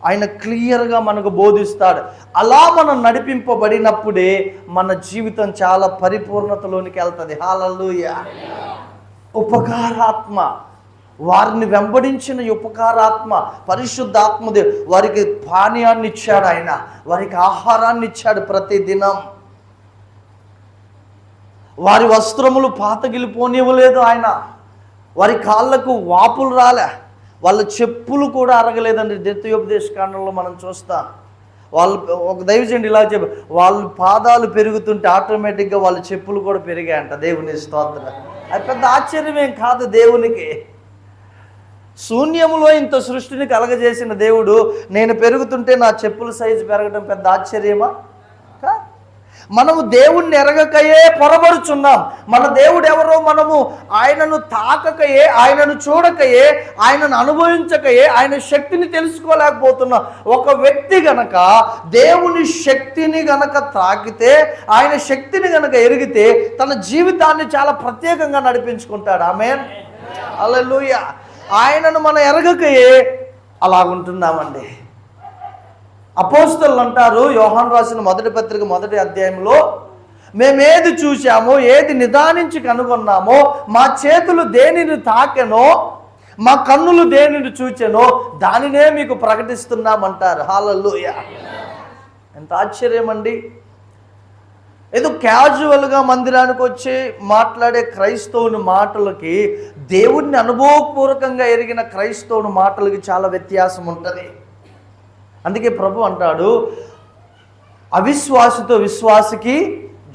ఆయన క్లియర్గా మనకు బోధిస్తాడు. అలా మనం నడిపింపబడినప్పుడే మన జీవితం చాలా పరిపూర్ణతలోనికి వెళ్తుంది. హల్లెలూయా. ఉపకారాత్మ, వారిని వెంబడించిన ఉపకారాత్మ పరిశుద్ధాత్మదే వారికి పానీయాన్ని ఇచ్చాడు. ఆయన వారికి ఆహారాన్ని ఇచ్చాడు ప్రతి దినం. వారి వస్త్రములు పాతగిలిపోనివ్వలేదు ఆయన. వారి కాళ్ళకు వాపులు రాలే, వాళ్ళ చెప్పులు కూడా అరగలేదండి. ద్వితీయోపదేశ కాండంలో మనం చూస్తాం. వాళ్ళు ఒక దైవజనుడు ఇలా చెప్పి, వాళ్ళ పాదాలు పెరుగుతుంటే ఆటోమేటిక్గా వాళ్ళ చెప్పులు కూడా పెరిగాయంట. దేవుని స్తోత్రం. అది పెద్ద ఆశ్చర్యమేం కాదు దేవునికి. శూన్యములో ఇంత సృష్టిని కలగజేసిన దేవుడు నేను పెరుగుతుంటే నా చెప్పుల సైజు పెరగడం పెద్ద ఆశ్చర్యమా? మనము దేవుణ్ణి ఎరగకయే పొరబడుచున్నాం. మన దేవుడు ఎవరో మనము ఆయనను తాకకయే, ఆయనను చూడకయే, ఆయనను అనుభవించకయే ఆయన శక్తిని తెలుసుకోలేకపోతున్నాం. ఒక వ్యక్తి గనక దేవుని శక్తిని గనక తాకితే, ఆయన శక్తిని గనక ఎరిగితే తన జీవితాన్ని చాలా ప్రత్యేకంగా నడిపించుకుంటాడు. ఆమేన్, హల్లెలూయా. ఆయనను మనం ఎరగకయే అలాగుంటున్నామండి. అపోస్తలులు అంటారు, యోహాను రాసిన మొదటి పత్రిక 1వ అధ్యాయంలో, మేమేది చూసామో ఏది నిదానించి కనుగొన్నామో, మా చేతులు దేనిని తాకెనో, మా కన్నులు దేనిని చూచెనో దానినే మీకు ప్రకటిస్తున్నామంటారు. హల్లెలూయా. ఎంత ఆశ్చర్యం అండి. ఏదో క్యాజువల్గా మందిరానికి వచ్చి మాట్లాడే క్రైస్తవుని మాటలకి, దేవుణ్ణి అనుభవపూర్వకంగా ఎరిగిన క్రైస్తవుని మాటలకి చాలా వ్యత్యాసం ఉంటుంది. అందుకే ప్రభు అంటాడు, అవిశ్వాసితో విశ్వాసికి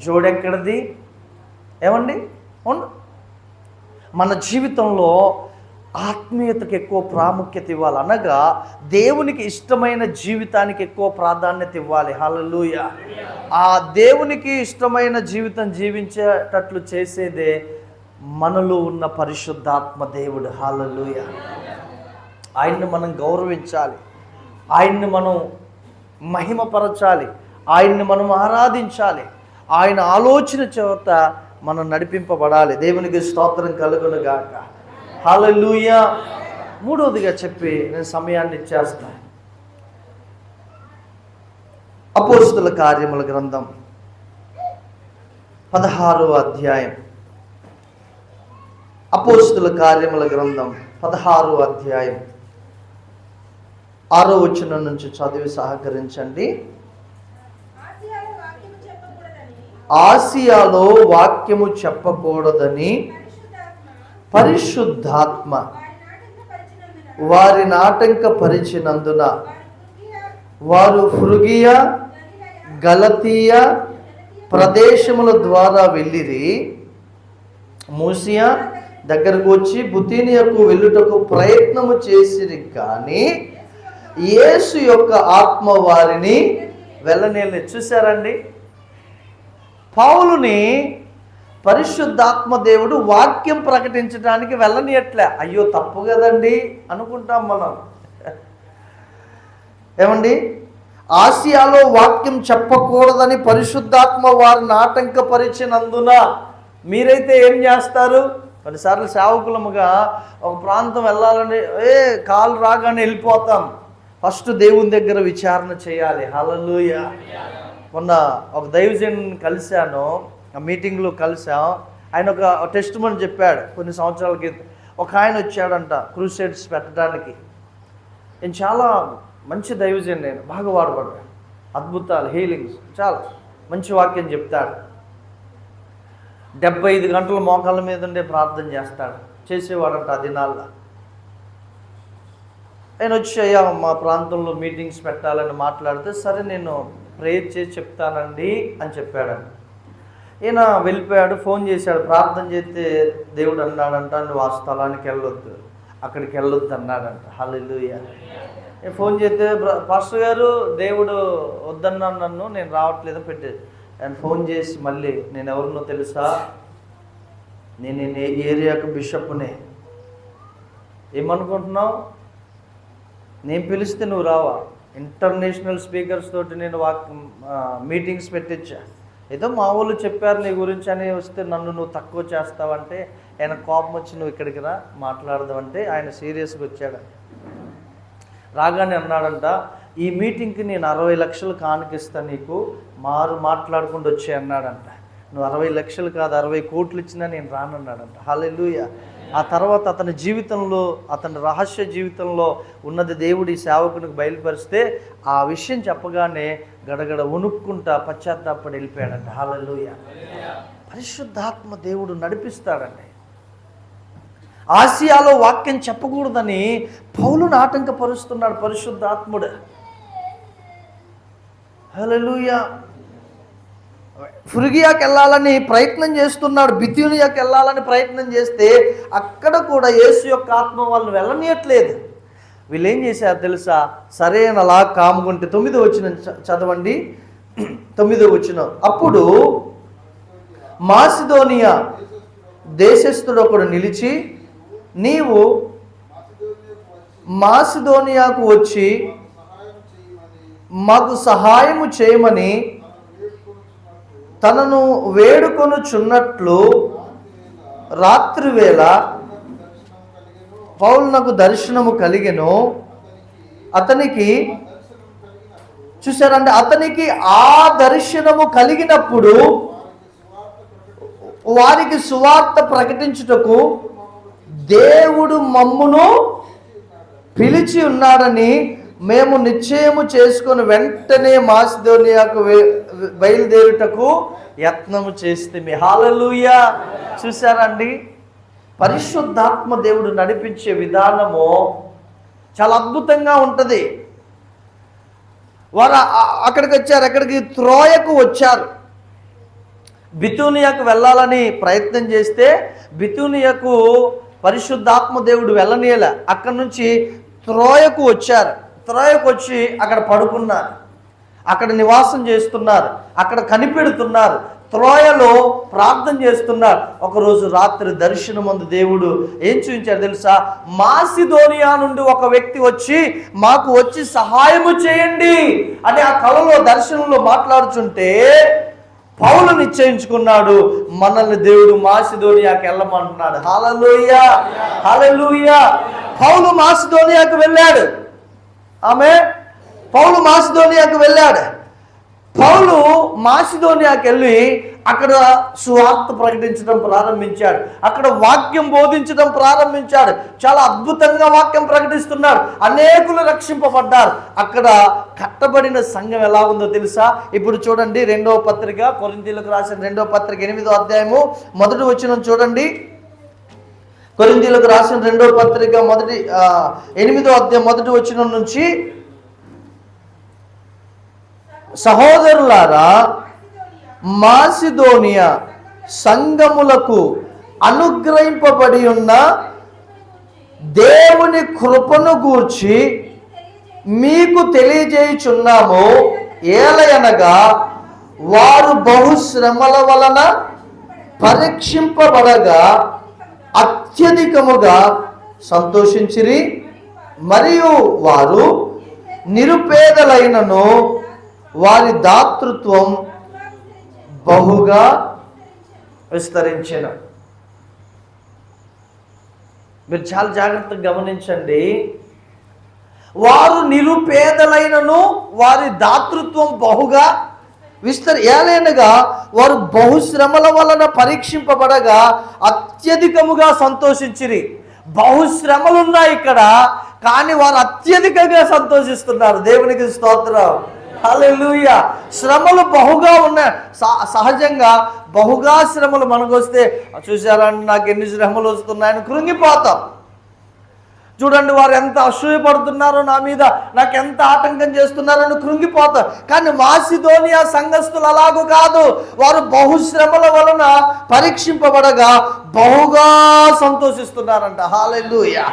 జోడెక్కడిది? ఏమండి? మన జీవితంలో ఆత్మీయతకు ఎక్కువ ప్రాముఖ్యత ఇవ్వాలి. అనగా దేవునికి ఇష్టమైన జీవితానికి ఎక్కువ ప్రాధాన్యత ఇవ్వాలి. హల్లెలూయా. ఆ దేవునికి ఇష్టమైన జీవితం జీవించేటట్లు చేసేదే మనలో ఉన్న పరిశుద్ధాత్మ దేవుడు. హల్లెలూయా. ఆయన్ని మనం గౌరవించాలి, ఆయన్ని మనం మహిమపరచాలి, ఆయన్ని మనం ఆరాధించాలి. ఆయన ఆలోచన చేత మనం నడిపింపబడాలి. దేవునికి స్తోత్రం కలుగును గాక. హల్లెలూయా. మూడవదిగా చెప్పి నేను సమయాన్ని ఇచ్చేస్తాను. అపోస్తలుల కార్యముల గ్రంథం 16వ అధ్యాయం. అపోస్తలుల కార్యముల గ్రంథం 16వ అధ్యాయం 6వ వచనం నుంచి చదివి సహకరించండి. ఆసియాలో వాక్యము చెప్పకూడదని పరిశుద్ధాత్మ వారిని ఆటంకపరిచినందున వారు ఫ్రుగియా, గలతీయ ప్రదేశముల ద్వారా వెళ్ళిరి. మూసియా దగ్గరకు వచ్చి బుతీనియకు వెళ్ళుటకు ప్రయత్నము చేసిరి, కానీ యేసు యొక్క ఆత్మ వారిని వెళ్ళనేళ్ళని. చూశారండి, పౌలుని పరిశుద్ధాత్మ దేవుడు వాక్యం ప్రకటించడానికి వెళ్ళనియట్లే. అయ్యో తప్పు కదండి అనుకుంటాం మనం. ఏమండి? ఆసియాలో వాక్యం చెప్పకూడదని పరిశుద్ధాత్మ వారిని ఆటంకపరిచినందున మీరైతే ఏం చేస్తారు? కొన్నిసార్లు సేవకులముగా ఒక ప్రాంతం వెళ్ళాలని కాలు రాగానే వెళ్ళిపోతాం. ఫస్ట్ దేవుని దగ్గర విచారణ చేయాలి. హల్లెలూయా. మొన్న ఒక దైవజనుని కలిశాను, ఆ మీటింగ్లో కలిసాం. ఆయన ఒక టెస్టిమనీ చెప్పాడు. కొన్ని సంవత్సరాల క్రితం ఒక ఆయన వచ్చాడంట క్రూసేడ్స్ పెట్టడానికి. నేను చాలా మంచి దైవజన్, నేను బాగా వాడబడ్డాను, అద్భుతాలు, హీలింగ్స్, చాలా మంచి వాక్యం చెప్తాడు. 75 గంటలు మోకాళ్ళ మీద ఉండే ప్రార్థన చేసేవాడంట ఆ దినాల్లో. నేను వచ్చి అయ్యా మా ప్రాంతంలో మీటింగ్స్ పెట్టాలని మాట్లాడితే, సరే నేను ప్రేయర్ చేసి చెప్తానండి అని చెప్పాడంట. ఈయన వెళ్ళిపోయాడు. ఫోన్ చేశాడు, ప్రార్థన చేస్తే దేవుడు అన్నాడంట, నువ్వు ఆ స్థలానికి వెళ్ళొద్దు, అక్కడికి వెళ్ళొద్దు అన్నాడంట. హల్లెలూయా. నేను ఫోన్ చేస్తే, పాస్టర్ గారు దేవుడు వద్దన్నాను, నన్ను నేను రావట్లేదు పెట్టేది. ఆయన ఫోన్ చేసి మళ్ళీ, నేను ఎవరినో తెలుసా, నేను ఏరియాకు బిషప్నే, ఏమనుకుంటున్నావు, నేను పిలిస్తే నువ్వు రావా, ఇంటర్నేషనల్ స్పీకర్స్ తోటి నేను మీటింగ్స్ పెట్టించా, ఏదో మా వాళ్ళు చెప్పారు నీ గురించి అని వస్తే నన్ను నువ్వు తక్కువ చేస్తావంటే ఆయన కోపం వచ్చి నువ్వు ఇక్కడికి రా మాట్లాడదామంటే ఆయన సీరియస్గా వచ్చాడు. రాగానే అన్నాడంట, ఈ మీటింగ్కి నేను 60 లక్షలు కానుకిస్తా, నీకు మాట్లాడుకుంటూ వచ్చే అన్నాడంట. నువ్వు 60 లక్షలు కాదు 60 కోట్లు ఇచ్చినా నేను రానన్నాడంట. హల్లెలూయా. ఆ తర్వాత అతని జీవితంలో, అతని రహస్య జీవితంలో ఉన్నది దేవుడి సేవకునికి బయలుపరిస్తే ఆ విషయం చెప్పగానే గడగడ వణుక్కుంటా పశ్చాత్తాపడి వెళ్ళిపోయాడంట. హల్లెలూయా. పరిశుద్ధాత్మ దేవుడు నడిపిస్తాడండి. ఆసియాలో వాక్యం చెప్పకూడదని పౌలును ఆటంకపరుస్తున్నాడు పరిశుద్ధాత్ముడు. హల్లెలూయా. ఫ్రుగియాకి వెళ్ళాలని ప్రయత్నం చేస్తున్నాడు, బిథూనియాకి వెళ్ళాలని ప్రయత్నం చేస్తే అక్కడ కూడా యేసు యొక్క ఆత్మ వాళ్ళని వెళ్ళనీయట్లేదు. వీళ్ళు ఏం చేశారు తెలుసా, సరేనలా కాముకుంటే 9వ వచనం చదవండి. 9వ వచనం, అప్పుడు మాసిదోనియా దేశస్థుడు ఒకడు నిలిచి, నీవు మాసిదోనియాకు వచ్చి మాకు సహాయము చేయమని తనను వేడుకొనుచున్నట్లు రాత్రి వేళ పౌలునకు దర్శనము కలిగెను. అతనికి చూశారంటే, అతనికి ఆ దర్శనము కలిగినప్పుడు వారికి సువార్త ప్రకటించుటకు దేవుడు మమ్మును పిలిచి ఉన్నాడని మేము నిశ్చయము చేసుకొని వెంటనే మాసిదోనియాకు బయలుదేరుటకు యత్నము చేస్తే. హల్లెలూయా. చూశారండి, పరిశుద్ధాత్మ దేవుడు నడిపించే విధానము చాలా అద్భుతంగా ఉంటుంది. వారు అక్కడికి వచ్చారు, అక్కడికి త్రోయకు వచ్చారు. బిథూనియాకు వెళ్ళాలని ప్రయత్నం చేస్తే బిథూనియాకు పరిశుద్ధాత్మ దేవుడు వెళ్ళనీయలే. అక్కడి నుంచి త్రోయకు వచ్చారు. త్రోయకు వచ్చి అక్కడ పడుకున్నారు, అక్కడ నివాసం చేస్తున్నారు, అక్కడ కనిపెడుతున్నారు, త్రోయలో ప్రార్థన చేస్తున్నారు. ఒకరోజు రాత్రి దర్శనమందు దేవుడు ఏం చూపించారు తెలుసా, మాసిదోనియా నుండి ఒక వ్యక్తి వచ్చి మాకు వచ్చి సహాయము చేయండి అని ఆ కలలో దర్శనంలో మాట్లాడుతుంటే పౌలు నిశ్చయించుకున్నాడు, మనల్ని దేవుడు మాసిదోనియాకి వెళ్ళమంటున్నాడు. హల్లెలూయా. హల్లెలూయా. పౌలు మాసిదోనియాకు వెళ్ళాడు. పౌలు మాసిదోనియాకు వెళ్ళాడు. పౌలు మాసిదోనియాకి వెళ్ళి అక్కడ సువార్త ప్రకటించడం ప్రారంభించాడు, అక్కడ వాక్యం బోధించడం ప్రారంభించాడు. చాలా అద్భుతంగా వాక్యం ప్రకటిస్తున్నాడు, అనేకులు రక్షింపబడ్డారు. అక్కడ కట్టబడిన సంఘం ఎలా ఉందో తెలుసా? ఇప్పుడు చూడండి, 2వ పత్రిక కొరింథీయులకు రాసిన 2వ పత్రిక 8వ అధ్యాయము 1వ వచనం చూడండి. కొరింథీయులకు రాసిన 2వ పత్రిక 8వ అధ్యాయం 1వ వచనం నుంచి, సహోదరులారా, మాసిదోనియా సంఘములకు అనుగ్రహింపబడి ఉన్న దేవుని కృపను గూర్చి మీకు తెలియజేయుచున్నాము. ఏలయనగా వారు బహుశ్రమల వలన పరీక్షింపబడగా అత్యధికముగా సంతోషించిరి, మరియు వారు నిరుపేదలైనను వారి దాతృత్వం బహుగా విస్తరించెను. మీరు చాలా జాగ్రత్తగా గమనించండి. వారు నిరుపేదలైనను వారి దాతృత్వం బహుగా ఏలైనగా వారు బహుశ్రమల వలన పరీక్షింపబడగా అత్యధికముగా సంతోషించిరి. బహుశ్రమలున్నాయి ఇక్కడ, కానీ వారు అత్యధికంగా సంతోషిస్తున్నారు. దేవునికి స్తోత్రం. హల్లెలూయా. శ్రమలు బహుగా ఉన్నాయి. సహజంగా బహుగా శ్రమలు మనకు వస్తే చూసారండి నాకు ఎన్ని శ్రమలు వస్తున్నాయని కృంగిపోతాం. చూడండి వారు ఎంత అసూయపడుతున్నారో నా మీద, నాకు ఎంత ఆటంకం చేస్తున్నారని కృంగిపోతారు. కానీ మాసిదోనియా సంఘస్థులు అలాగూ కాదు. వారు బహుశ్రమల వలన పరీక్షింపబడగా బహుగా సంతోషిస్తున్నారంట. హల్లెలూయా,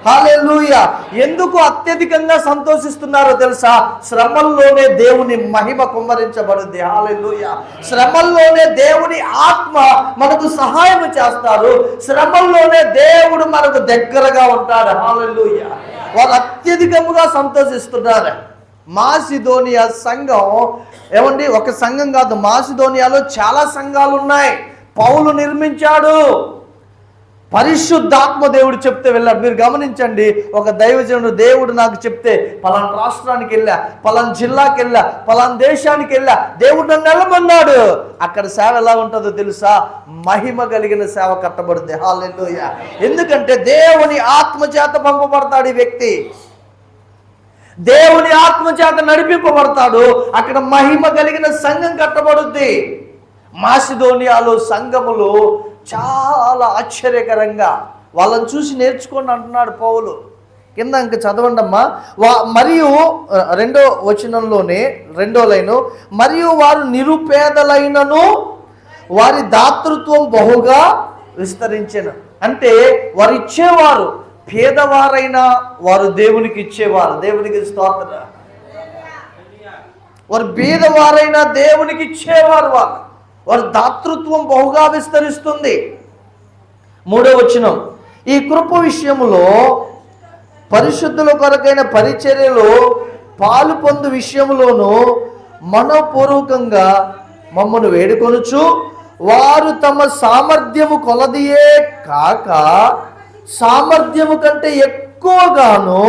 హల్లెలూయా. ఎందుకు అత్యధికంగా సంతోషిస్తున్నారో తెలుసా? శ్రమల్లోనే దేవుని మహిమ కుమ్మరించబడుద్ది. హల్లెలూయా. శ్రమల్లోనే దేవుని ఆత్మ మనకు సహాయం చేస్తారు. శ్రమల్లోనే దేవుడు మనకు దగ్గరగా ఉంటాడు. హల్లెలూయా. వారు అత్యధికంగా సంతోషిస్తున్నారు. మాసిదోనియా సంఘం ఏమండి, ఒక సంఘం కాదు, మాసిదోనియాలో చాలా సంఘాలు ఉన్నాయి. పౌలు నిర్మించాడు. పరిశుద్ధాత్మ దేవుడు చెప్తే వెళ్ళాడు. మీరు గమనించండి, ఒక దైవజనుడు దేవుడు నాకు చెప్తే పలానా రాష్ట్రానికి వెళ్ళా, పలానా జిల్లాకి వెళ్ళా, పలానా దేశానికి వెళ్ళా, దేవుడు నన్ను వెళ్ళమన్నాడు. అక్కడ సేవ ఎలా ఉంటుందో తెలుసా? మహిమ కలిగిన సేవ కట్టబడుద్ది. హల్లెలూయా. ఎందుకంటే దేవుని ఆత్మ చేత పంపబడతాడు ఈ వ్యక్తి, దేవుని ఆత్మ చేత నడిపింపబడతాడు. అక్కడ మహిమ కలిగిన సంఘం కట్టబడుద్ది. మాసిదోనియాలో సంఘములు చాలా ఆశ్చర్యకరంగా, వాళ్ళని చూసి నేర్చుకోండి అంటున్నాడు పౌలు. కింద ఇంక చదవండి అమ్మా. మరియు 2వ వచనంలోనే 2వ లైను, మరియు వారు నిరుపేదలైనను వారి దాతృత్వం బహుగా విస్తరించెను. అంటే వారు ఇచ్చేవారు, పేదవారైనా వారు దేవునికి ఇచ్చేవారు. దేవునికి స్తోత్రం. వారు పేదవారైనా దేవునికి ఇచ్చేవారు. వారి దాతృత్వం బహుగా విస్తరిస్తుంది. 3వ వచనం, ఈ కృప విషయములో పరిశుద్ధుల కొరకైన పరిచర్యలో పాలు పొందు విషయములోను మనపూర్వకంగా మమ్మను వేడుకొనుచు వారు తమ సామర్థ్యము కొలదియే కాక సామర్థ్యము కంటే ఎక్కువగాను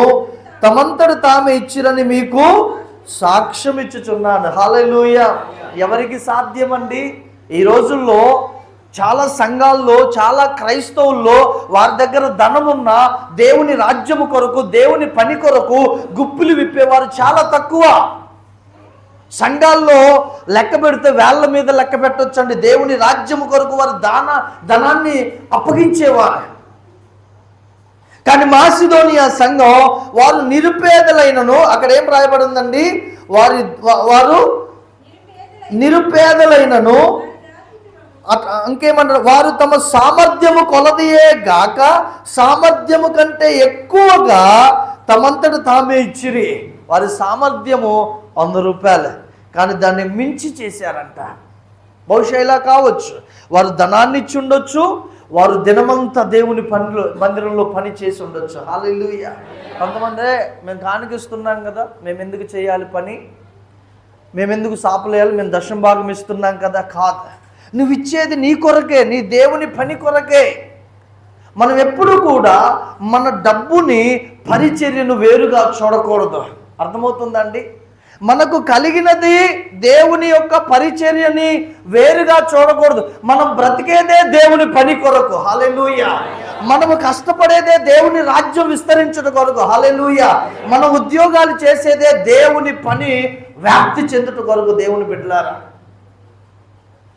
తమంతట తామే ఇచ్చిరని మీకు సాక్ష్యం ఇచ్చుచున్నాను. హల్లెలూయా. ఎవరికి సాధ్యమండి? ఈ రోజుల్లో చాలా సంఘాల్లో, చాలా క్రైస్తవుల్లో వారి దగ్గర ధనం ఉన్న దేవుని రాజ్యము కొరకు, దేవుని పని కొరకు గుప్పులు విప్పేవారు చాలా తక్కువ. సంఘాల్లో లెక్క పెడితే వేళ్ల మీద లెక్క పెట్టొచ్చండి. దేవుని రాజ్యము కొరకు వారు ధనాన్ని అప్పగించేవారు. కానీ మాసిదోనియా సంఘం వారు నిరుపేదలైనను, అక్కడ ఏం రాయబడిందండి? వారు నిరుపేదలైనను ఇంకేమన్నారు? వారు తమ సామర్థ్యము కొలదియే గాక సామర్థ్యము కంటే ఎక్కువగా తమంతట తామే ఇచ్చిరి. వారి సామర్థ్యము 100 రూపాయలు, కానీ దాన్ని మించి చేశారంట. బహుశా ఇలా కావచ్చు, వారు ధనాన్ని ఇచ్చి ఉండొచ్చు, వారు దినమంతా దేవుని మందిరంలో పని చేసి ఉండొచ్చు. హల్లెలూయా. కొంతమంది మేము కానుకిస్తున్నాం కదా, మేము ఎందుకు చేయాలి పని, మేము ఎందుకు సాపలేయాలి, మేము దశమ భాగం ఇస్తున్నాం కదా. కాదు, నువ్వు ఇచ్చేది నీ కొరకే, నీ దేవుని పని కొరకే. మనం ఎప్పుడు కూడా మన డబ్బుని పరిచర్యను వేరుగా చూడకూడదు. అర్థమవుతుందండి? మనకు కలిగినది దేవుని యొక్క పరిచర్యని వేరుగా చూడకూడదు. మనం బ్రతికేదే దేవుని పని కొరకు. హల్లెలూయా. మనము కష్టపడేదే దేవుని రాజ్యం విస్తరించడం కొరకు. హల్లెలూయా. మన ఉద్యోగాలు చేసేదే దేవుని పని వ్యాప్తి చెందుట కొరకు. దేవుని బిడ్డలారా,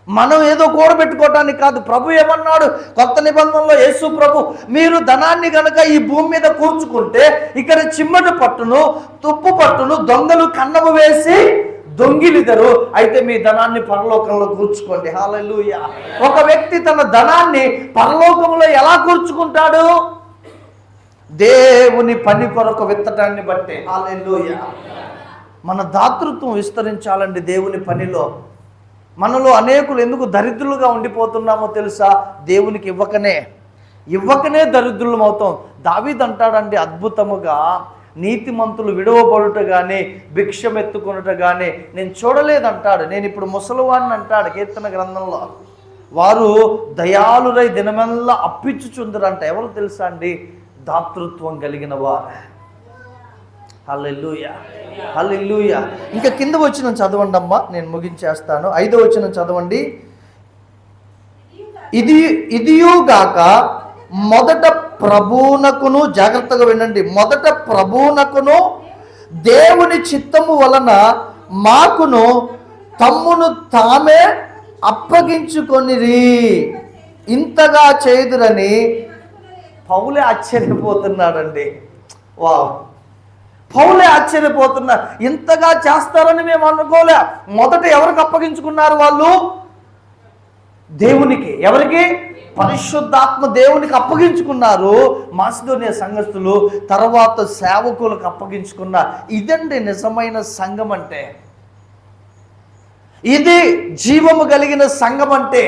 మనం ఏదో కూడబెట్టుకోవటానికి కాదు. ప్రభు ఏమన్నాడు కొత్త నిబంధనలో? యేసు ప్రభు, మీరు ధనాన్ని గనక ఈ భూమి మీద కూర్చుకుంటే ఇక్కడ చిమ్మటి పట్టును, తుప్పు పట్టును దొంగలు కన్నము వేసి దొంగిలిదరు, అయితే మీ ధనాన్ని పరలోకంలో కూర్చుకోండి. హల్లెలూయా. ఒక వ్యక్తి తన ధనాన్ని పరలోకంలో ఎలా కూర్చుకుంటాడు? దేవుని పని కొరకు విత్తటాన్ని బట్టి. హల్లెలూయా. మన దాతృత్వం విస్తరించాలండి దేవుని పనిలో. మనలో అనేకులు ఎందుకు దరిద్రులుగా ఉండిపోతున్నామో తెలుసా? దేవునికి ఇవ్వకనే దరిద్రులం అవుతాం. దావీదు అంటాడండి అద్భుతముగా, నీతిమంతులు విడవబడుట కానీ భిక్షమెత్తుకునుట కానీ నేను చూడలేదంటాడు. నేను ఇప్పుడు ముసలివాడిని అంటాడు కీర్తన గ్రంథంలో. వారు దయాళురై దినమెల్లా అప్పిచ్చుచుందరంట. ఎవరు తెలుసా అండి? దాతృత్వం కలిగిన వారు. హల్లెలూయా, హల్లెలూయా. ఇంకా కింద వచనం చదవండి అమ్మా, నేను ముగించేస్తాను. 5వ వచనం చదవండి. ఇదియుగాక మొదట ప్రభువునకును, జాగ్రత్తగా వినండి, మొదట ప్రభువునకును దేవుని చిత్తము వలన మాకును తమ్మును తామే అప్పగించుకొనిరి, ఇంతగా చేయుదురని పౌలే ఆశ్చర్యపోతున్నాడండి. వావ్, పౌలే ఆశ్చర్యపోతున్నా, ఇంతగా చేస్తారని మేము అనుకోలే. మొదట ఎవరికి అప్పగించుకున్నారు వాళ్ళు? దేవునికి. ఎవరికి? పరిశుద్ధాత్మ దేవునికి అప్పగించుకున్నారు మాసిదోనియా సంఘస్థులు. తర్వాత సేవకులకు అప్పగించుకున్నారు. ఇదండి నిజమైన సంఘం అంటే. ఇది జీవము కలిగిన సంఘం అంటే.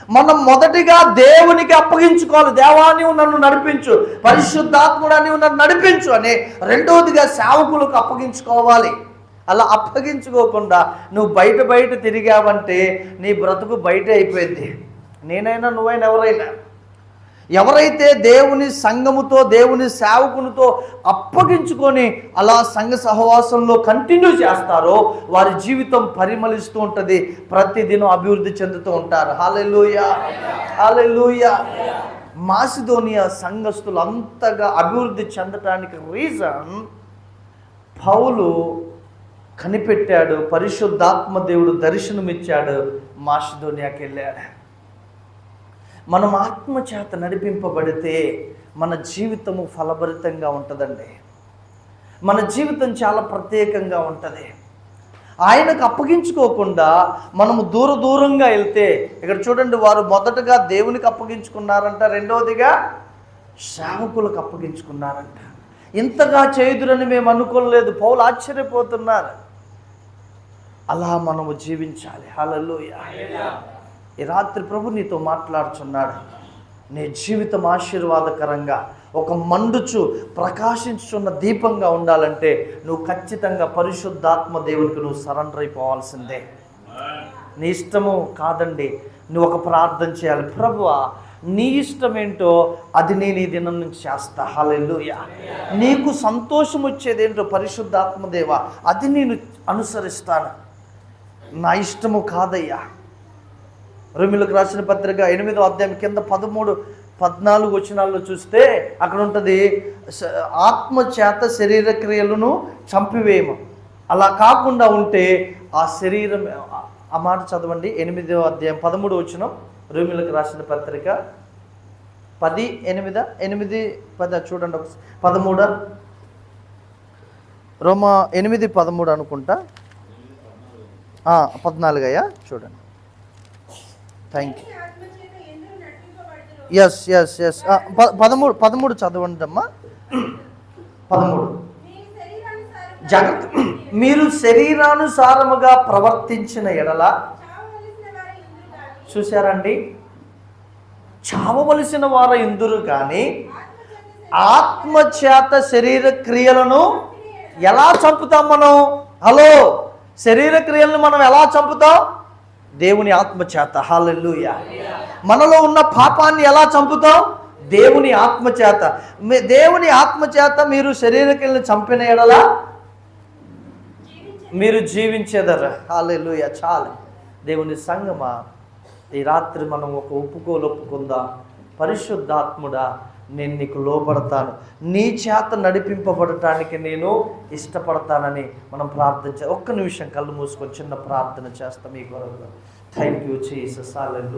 మనం మొదటిగా దేవునికి అప్పగించుకోవాలి. దేవా నీవు నన్ను నడిపించు, పరిశుద్ధాత్ముడా నీవు నన్ను నడిపించు అని. రెండవదిగా సేవకులకు అప్పగించుకోవాలి. అలా అప్పగించుకోకుండా నువ్వు బయట తిరిగావంటే నీ బ్రతుకు బయట అయిపోయింది. నేనైనా నువ్వైనా ఎవరైతే దేవుని సంఘముతో, దేవుని సేవకునితో అప్పగించుకొని అలా సంఘ సహవాసంలో కంటిన్యూ చేస్తారో వారి జీవితం పరిమళిస్తూ ఉంటుంది, ప్రతిదినం అభివృద్ధి చెందుతూ ఉంటారు. హల్లెలూయా, హల్లెలూయా. మాసిదోనియా సంఘస్థులు అంతగా అభివృద్ధి చెందటానికి రీజన్ పౌలు కనిపెట్టాడు. పరిశుద్ధాత్మ దేవుడు దర్శనమిచ్చాడు, మాసిదోనియాకి వెళ్ళాడు. మనం ఆత్మ చేత నడిపింపబడితే మన జీవితము ఫలభరితంగా ఉంటుందండి. మన జీవితం చాలా ప్రత్యేకంగా ఉంటుంది. ఆయనకు అప్పగించుకోకుండా మనము దూరంగా వెళ్తే, ఇక్కడ చూడండి, వారు మొదటగా దేవునికి అప్పగించుకున్నారంట, రెండవదిగా సేవకులకు అప్పగించుకున్నారంట. ఇంతగా చేయుదురని మేము అనుకోలేదు. పౌలు ఆశ్చర్యపోతున్నారు. అలా మనము జీవించాలి. హల్లెలూయా. ఈ రాత్రి ప్రభు నీతో మాట్లాడుచున్నాడు. నీ జీవితం ఆశీర్వాదకరంగా, ఒక మండుచు ప్రకాశించున్న దీపంగా ఉండాలంటే నువ్వు ఖచ్చితంగా పరిశుద్ధాత్మ దేవునికి నువ్వు సరెండర్ అయిపోవాల్సిందే. నీ ఇష్టము కాదండి, నువ్వు ఒక ప్రార్థన చేయాలి. ప్రభువా, నీ ఇష్టం ఏంటో అది నేను ఈ దినం నుంచి చేస్తా. హల్లెలూయా. నీకు సంతోషం వచ్చేదేంటో పరిశుద్ధాత్మ దేవా అది నేను అనుసరిస్తాను. నా ఇష్టము కాదయ్యా. రోమీయులకు రాసిన పత్రిక 8వ అధ్యాయం కింద 13-14 వచనాల్లో చూస్తే అక్కడ ఉంటుంది, ఆత్మ చేత శరీర క్రియలను చంపివేయము. అలా కాకుండా ఉంటే ఆ శరీరం, ఆ మాట చదవండి, 8వ అధ్యాయం 13వ వచనం, రోమీయులకు రాసిన పత్రిక 10:8 చూడండి, 13 రోమా 8:13 అనుకుంటా, 14 అయ్యా చూడండి. Thank you. ఎస్ 13 చదవండి అమ్మా. 13 జాగ్రత్త. మీరు శరీరానుసారముగా ప్రవర్తించిన ఎడల, చూశారండి, చావవలసిన వారు ఇందురు కానీ ఆత్మచేత శరీర క్రియలను ఎలా చంపుతాం మనం? హలో, శరీర క్రియలను మనం ఎలా చంపుతాం? దేవుని ఆత్మచేత. హల్లెలూయా. మనలో ఉన్న పాపాన్ని ఎలా చంపుతాం? దేవుని ఆత్మచేత. దేవుని ఆత్మచేత మీరు శరీర క్రియలను చంపిన ఎడల మీరు జీవించేదరు. హల్లెలూయా. చాలు. దేవుని సంగమా, ఈ రాత్రి మనం ఒక ఒప్పుకుందాం. పరిశుద్ధాత్ముడా, నేను నీకు లోబడతాను, నీ చేత నడిపింపబడటానికి నేను ఇష్టపడతానని మనం ప్రార్థించాలి. ఒక్క నిమిషం కళ్ళు మూసుకొని చిన్న ప్రార్థన చేస్తాం ఈ కొరకు. Thank you Jesus. హల్లెలూయా.